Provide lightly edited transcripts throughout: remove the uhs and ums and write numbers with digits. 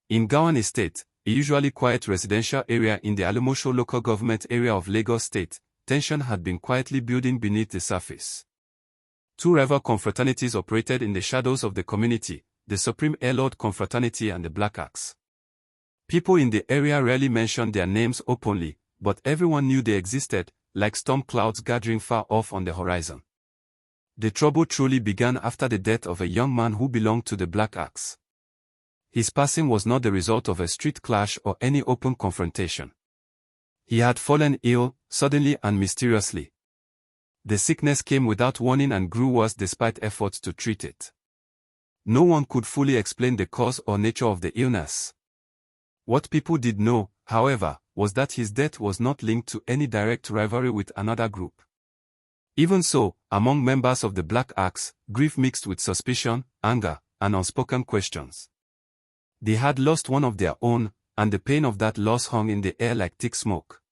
In Gowan Estate, a usually quiet residential area in the Alomosho local government area of Lagos State, tension had been quietly building beneath the surface. Two rival confraternities operated in the shadows of the community, the Supreme Airlord confraternity and the Black Axe. People in the area rarely mentioned their names openly, but everyone knew they existed, like storm clouds gathering far off on the horizon. The trouble truly began after the death of a young man who belonged to the Black Axe. His passing was not the result of a street clash or any open confrontation. He had fallen ill, suddenly and mysteriously. The sickness came without warning and grew worse despite efforts to treat it. No one could fully explain the cause or nature of the illness. What people did know, however, was that his death was not linked to any direct rivalry with another group. Even so, among members of the Black Axe, grief mixed with suspicion, anger, and unspoken questions. They had lost one of their own, and the pain of that loss hung in the air like thick smoke.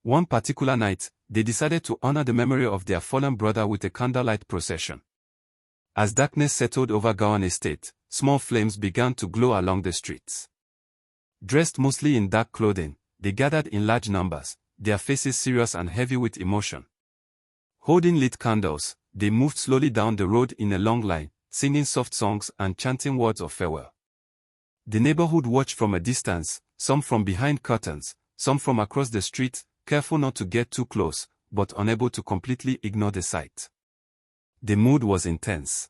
One particular night, they decided to honor the memory of their fallen brother with a candlelight procession. As darkness settled over Gowan Estate, small flames began to glow along the streets. Dressed mostly in dark clothing, they gathered in large numbers, their faces serious and heavy with emotion. Holding lit candles, they moved slowly down the road in a long line, singing soft songs and chanting words of farewell. The neighborhood watched from a distance, some from behind curtains, some from across the street, careful not to get too close, but unable to completely ignore the sight. The mood was intense.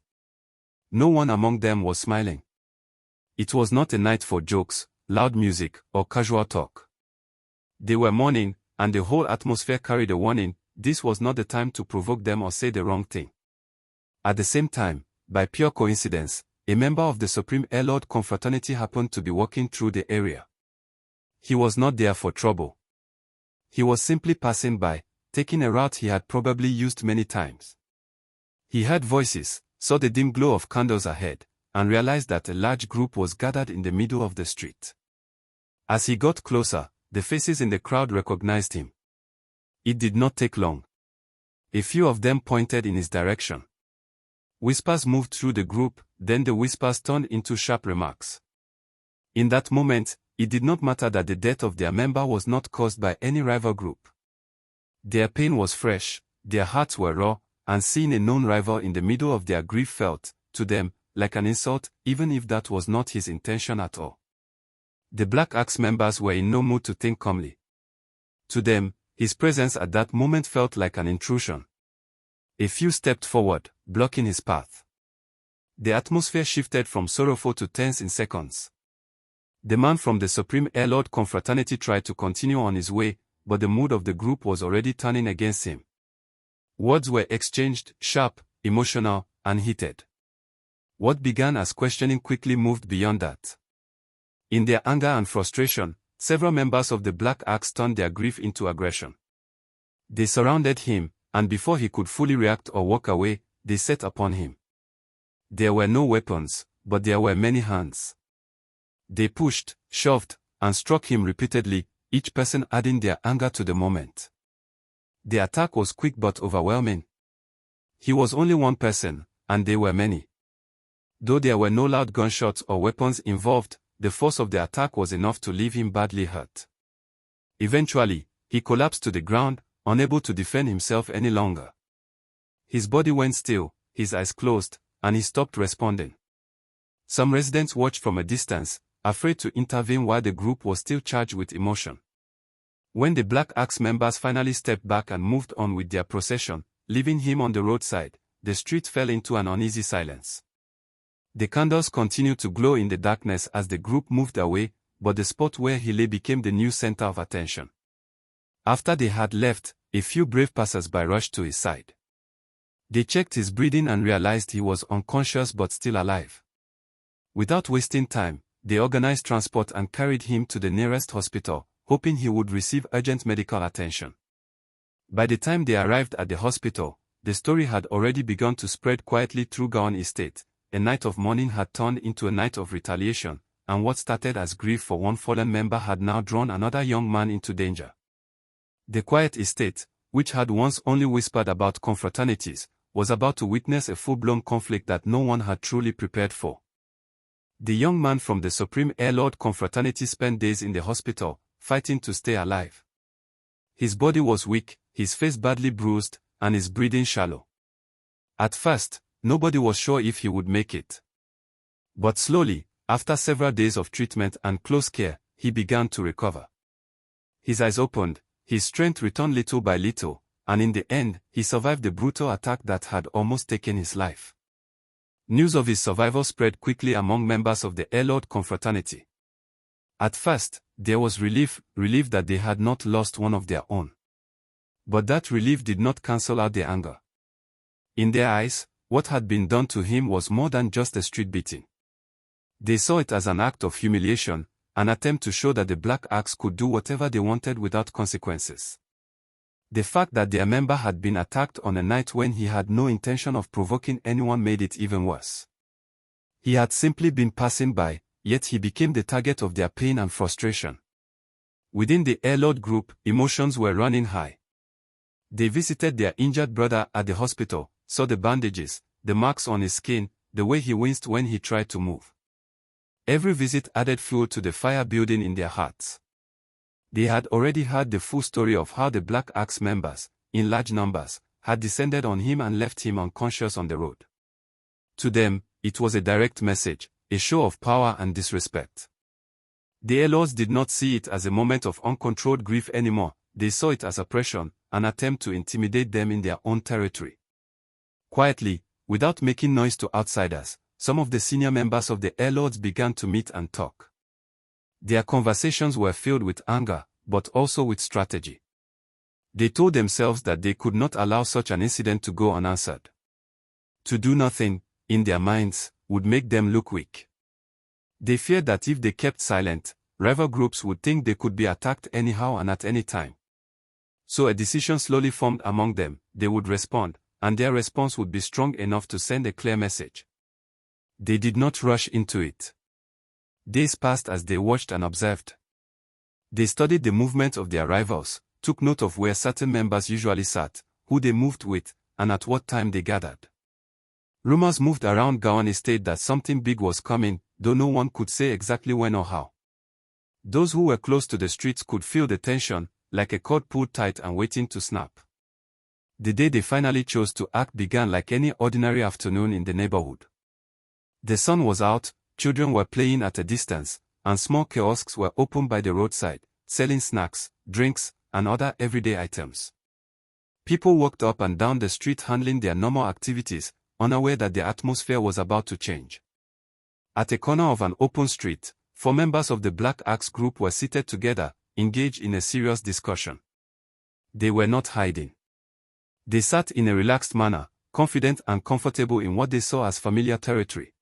No one among them was smiling. It was not a night for jokes, loud music, or casual talk. They were mourning, and the whole atmosphere carried a warning: this was not the time to provoke them or say the wrong thing. At the same time, by pure coincidence, a member of the Supreme Airlord confraternity happened to be walking through the area. He was not there for trouble. He was simply passing by, taking a route he had probably used many times. He heard voices, saw the dim glow of candles ahead, and realized that a large group was gathered in the middle of the street. As he got closer, the faces in the crowd recognized him. It did not take long. A few of them pointed in his direction. Whispers moved through the group, then the whispers turned into sharp remarks. In that moment, it did not matter that the death of their member was not caused by any rival group. Their pain was fresh, their hearts were raw, and seeing a known rival in the middle of their grief felt, to them, like an insult, even if that was not his intention at all. The Black Axe members were in no mood to think calmly. To them, his presence at that moment felt like an intrusion. A few stepped forward, blocking his path. The atmosphere shifted from sorrowful to tense in seconds. The man from the Supreme Airlord confraternity tried to continue on his way, but the mood of the group was already turning against him. Words were exchanged, sharp, emotional, and heated. What began as questioning quickly moved beyond that. In their anger and frustration, several members of the Black Axe turned their grief into aggression. They surrounded him, and before he could fully react or walk away, they set upon him. There were no weapons, but there were many hands. They pushed, shoved, and struck him repeatedly, each person adding their anger to the moment. The attack was quick but overwhelming. He was only one person, and they were many. Though there were no loud gunshots or weapons involved, the force of the attack was enough to leave him badly hurt. Eventually, he collapsed to the ground, unable to defend himself any longer. His body went still, his eyes closed, and he stopped responding. Some residents watched from a distance, afraid to intervene while the group was still charged with emotion. When the Black Axe members finally stepped back and moved on with their procession, leaving him on the roadside, the street fell into an uneasy silence. The candles continued to glow in the darkness as the group moved away, but the spot where he lay became the new center of attention. After they had left, a few brave passers-by rushed to his side. They checked his breathing and realized he was unconscious but still alive. Without wasting time, they organized transport and carried him to the nearest hospital, hoping he would receive urgent medical attention. By the time they arrived at the hospital, the story had already begun to spread quietly through Gowan Estate. A night of mourning had turned into a night of retaliation, and what started as grief for one fallen member had now drawn another young man into danger. The quiet estate, which had once only whispered about confraternities, was about to witness a full-blown conflict that no one had truly prepared for. The young man from the Supreme Airlord confraternity spent days in the hospital, fighting to stay alive. His body was weak, his face badly bruised, and his breathing shallow. At first, nobody was sure if he would make it. But slowly, after several days of treatment and close care, he began to recover. His eyes opened, his strength returned little by little, and in the end, he survived the brutal attack that had almost taken his life. News of his survival spread quickly among members of the Airlord confraternity. At first, there was relief that they had not lost one of their own. But that relief did not cancel out their anger. In their eyes, what had been done to him was more than just a street beating. They saw it as an act of humiliation, an attempt to show that the Black Axe could do whatever they wanted without consequences. The fact that their member had been attacked on a night when he had no intention of provoking anyone made it even worse. He had simply been passing by, yet he became the target of their pain and frustration. Within the Airlord group, emotions were running high. They visited their injured brother at the hospital, saw the bandages, the marks on his skin, the way he winced when he tried to move. Every visit added fuel to the fire building in their hearts. They had already heard the full story of how the Black Axe members, in large numbers, had descended on him and left him unconscious on the road. To them, it was a direct message, a show of power and disrespect. The Airlords did not see it as a moment of uncontrolled grief anymore, they saw it as oppression, an attempt to intimidate them in their own territory. Quietly, without making noise to outsiders, some of the senior members of the Airlords began to meet and talk. Their conversations were filled with anger, but also with strategy. They told themselves that they could not allow such an incident to go unanswered. To do nothing, in their minds, would make them look weak. They feared that if they kept silent, rival groups would think they could be attacked anyhow and at any time. So a decision slowly formed among them: they would respond, and their response would be strong enough to send a clear message. They did not rush into it. Days passed as they watched and observed. They studied the movement of their rivals, took note of where certain members usually sat, who they moved with, and at what time they gathered. Rumors moved around Gowan Estate that something big was coming, though no one could say exactly when or how. Those who were close to the streets could feel the tension, like a cord pulled tight and waiting to snap. The day they finally chose to act began like any ordinary afternoon in the neighborhood. The sun was out, children were playing at a distance, and small kiosks were open by the roadside, selling snacks, drinks, and other everyday items. People walked up and down the street handling their normal activities, unaware that the atmosphere was about to change. At a corner of an open street, 4 members of the Black Axe group were seated together, engaged in a serious discussion. They were not hiding. They sat in a relaxed manner, confident and comfortable in what they saw as familiar territory.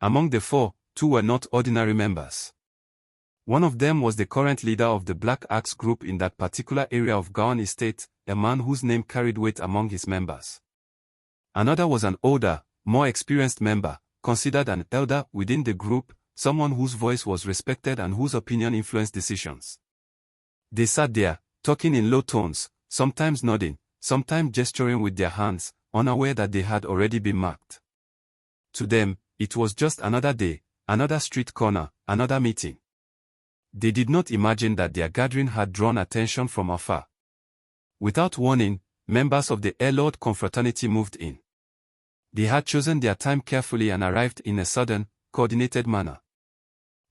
Among the 4, 2 were not ordinary members. One of them was the current leader of the Black Axe group in that particular area of Gowan Estate, a man whose name carried weight among his members. Another was an older, more experienced member, considered an elder within the group, someone whose voice was respected and whose opinion influenced decisions. They sat there, talking in low tones, sometimes nodding, sometimes gesturing with their hands, unaware that they had already been marked. To them, it was just another day, another street corner, another meeting. They did not imagine that their gathering had drawn attention from afar. Without warning, members of the Airlord confraternity moved in. They had chosen their time carefully and arrived in a sudden, coordinated manner.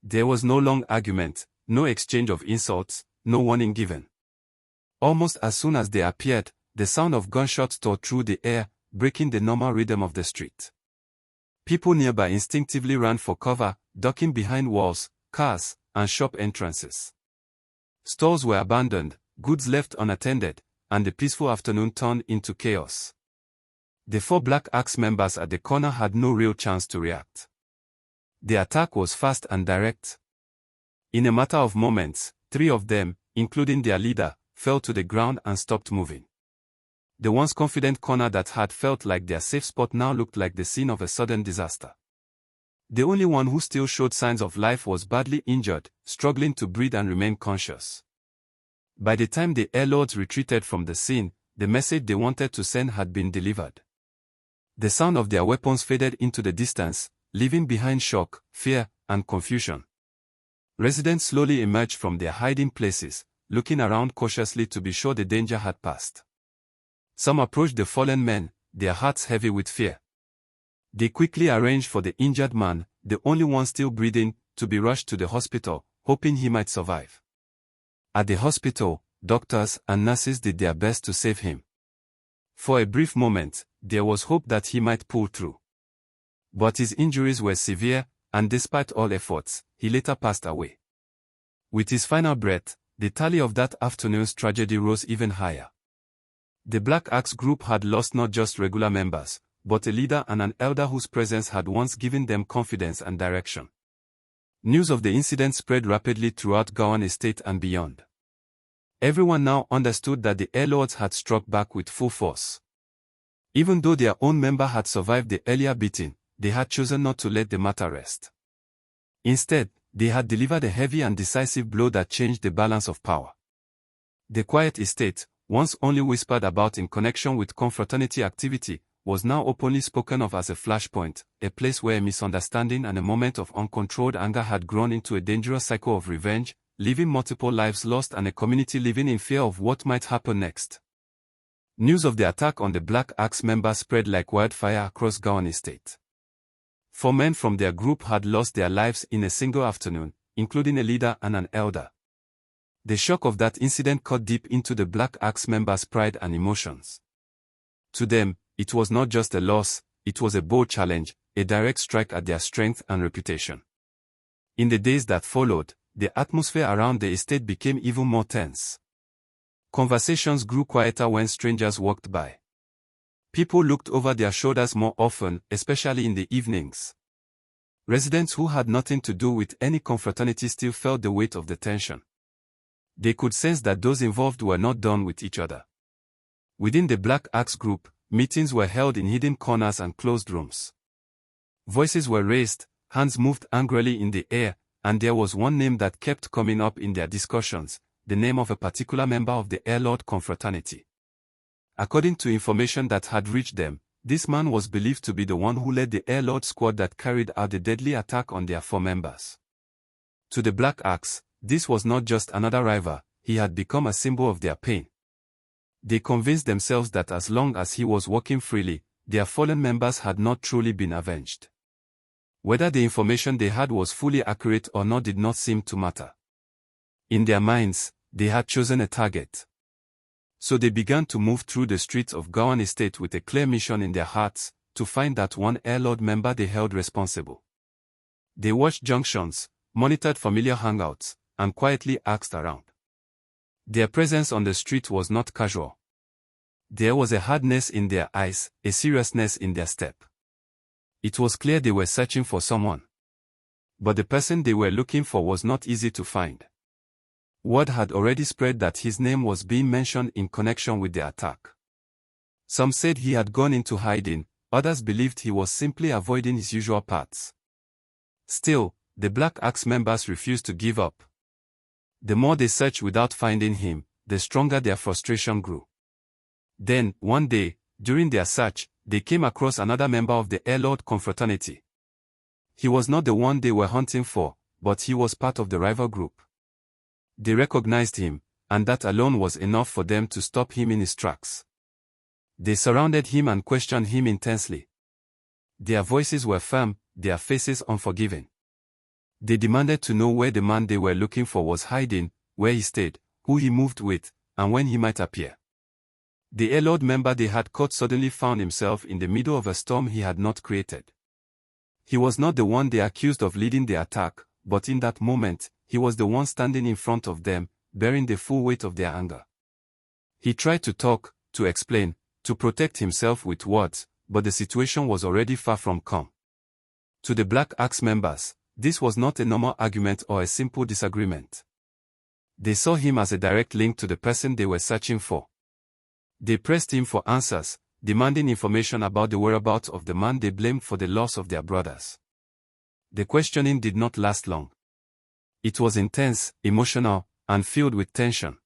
There was no long argument, no exchange of insults, no warning given. Almost as soon as they appeared, the sound of gunshots tore through the air, breaking the normal rhythm of the street. People nearby instinctively ran for cover, ducking behind walls, cars, and shop entrances. Stores were abandoned, goods left unattended, and the peaceful afternoon turned into chaos. The 4 Black Axe members at the corner had no real chance to react. The attack was fast and direct. In a matter of moments, 3 of them, including their leader, fell to the ground and stopped moving. The once confident corner that had felt like their safe spot now looked like the scene of a sudden disaster. The only one who still showed signs of life was badly injured, struggling to breathe and remain conscious. By the time the Airlords retreated from the scene, the message they wanted to send had been delivered. The sound of their weapons faded into the distance, leaving behind shock, fear, and confusion. Residents slowly emerged from their hiding places, looking around cautiously to be sure the danger had passed. Some approached the fallen men, their hearts heavy with fear. They quickly arranged for the injured man, the only one still breathing, to be rushed to the hospital, hoping he might survive. At the hospital, doctors and nurses did their best to save him. For a brief moment, there was hope that he might pull through. But his injuries were severe, and despite all efforts, he later passed away. With his final breath, the tally of that afternoon's tragedy rose even higher. The Black Axe group had lost not just regular members, but a leader and an elder whose presence had once given them confidence and direction. News of the incident spread rapidly throughout Gowan Estate and beyond. Everyone now understood that the Airlords had struck back with full force. Even though their own member had survived the earlier beating, they had chosen not to let the matter rest. Instead, they had delivered a heavy and decisive blow that changed the balance of power. The quiet estate, once only whispered about in connection with confraternity activity, was now openly spoken of as a flashpoint, a place where a misunderstanding and a moment of uncontrolled anger had grown into a dangerous cycle of revenge, leaving multiple lives lost and a community living in fear of what might happen next. News of the attack on the Black Axe members spread like wildfire across Gowan Estate. 4 men from their group had lost their lives in a single afternoon, including a leader and an elder. The shock of that incident cut deep into the Black Axe members' pride and emotions. To them, it was not just a loss, it was a bold challenge, a direct strike at their strength and reputation. In the days that followed, the atmosphere around the estate became even more tense. Conversations grew quieter when strangers walked by. People looked over their shoulders more often, especially in the evenings. Residents who had nothing to do with any confraternity still felt the weight of the tension. They could sense that those involved were not done with each other. Within the Black Axe group, meetings were held in hidden corners and closed rooms. Voices were raised, hands moved angrily in the air, and there was one name that kept coming up in their discussions, the name of a particular member of the Airlord confraternity. According to information that had reached them, this man was believed to be the one who led the Airlord squad that carried out the deadly attack on their 4 members. To the Black Axe, this was not just another rival, he had become a symbol of their pain. They convinced themselves that as long as he was walking freely, their fallen members had not truly been avenged. Whether the information they had was fully accurate or not did not seem to matter. In their minds, they had chosen a target. So they began to move through the streets of Gowan Estate with a clear mission in their hearts, to find that one Airlord member they held responsible. They watched junctions, monitored familiar hangouts, and quietly asked around. Their presence on the street was not casual. There was a hardness in their eyes, a seriousness in their step. It was clear they were searching for someone. But the person they were looking for was not easy to find. Word had already spread that his name was being mentioned in connection with the attack. Some said he had gone into hiding, others believed he was simply avoiding his usual paths. Still, the Black Axe members refused to give up. The more they searched without finding him, the stronger their frustration grew. Then, one day, during their search, they came across another member of the Airlord confraternity. He was not the one they were hunting for, but he was part of the rival group. They recognized him, and that alone was enough for them to stop him in his tracks. They surrounded him and questioned him intensely. Their voices were firm, their faces unforgiving. They demanded to know where the man they were looking for was hiding, where he stayed, who he moved with, and when he might appear. The Airlord member they had caught suddenly found himself in the middle of a storm he had not created. He was not the one they accused of leading the attack, but in that moment, he was the one standing in front of them, bearing the full weight of their anger. He tried to talk, to explain, to protect himself with words, but the situation was already far from calm. To the Black Axe members, this was not a normal argument or a simple disagreement. They saw him as a direct link to the person they were searching for. They pressed him for answers, demanding information about the whereabouts of the man they blamed for the loss of their brothers. The questioning did not last long. It was intense, emotional, and filled with tension.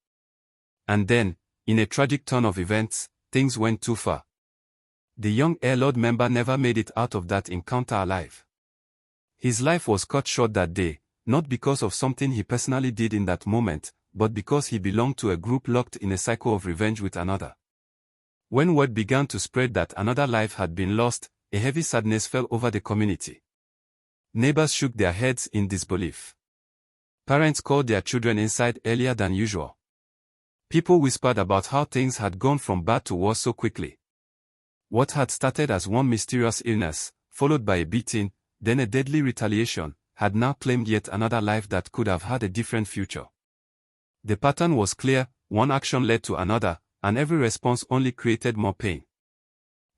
And then, in a tragic turn of events, things went too far. The young Airlord member never made it out of that encounter alive. His life was cut short that day, not because of something he personally did in that moment, but because he belonged to a group locked in a cycle of revenge with another. When word began to spread that another life had been lost, a heavy sadness fell over the community. Neighbors shook their heads in disbelief. Parents called their children inside earlier than usual. People whispered about how things had gone from bad to worse so quickly. What had started as one mysterious illness, followed by a beating, then a deadly retaliation, had now claimed yet another life that could have had a different future. The pattern was clear, one action led to another, and every response only created more pain.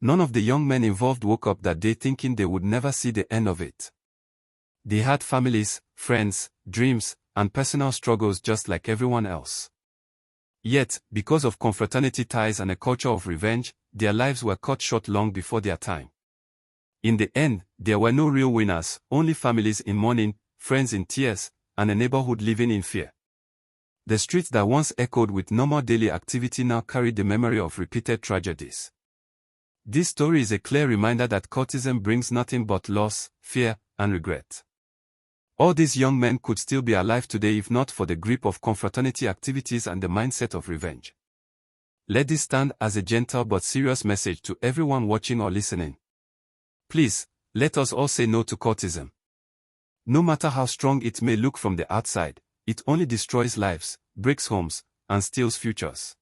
None of the young men involved woke up that day thinking they would never see the end of it. They had families, friends, dreams, and personal struggles just like everyone else. Yet, because of confraternity ties and a culture of revenge, their lives were cut short long before their time. In the end, there were no real winners, only families in mourning, friends in tears, and a neighborhood living in fear. The streets that once echoed with normal daily activity now carried the memory of repeated tragedies. This story is a clear reminder that cultism brings nothing but loss, fear, and regret. All these young men could still be alive today if not for the grip of confraternity activities and the mindset of revenge. Let this stand as a gentle but serious message to everyone watching or listening. Please, let us all say no to cultism. No matter how strong it may look from the outside, it only destroys lives, breaks homes, and steals futures.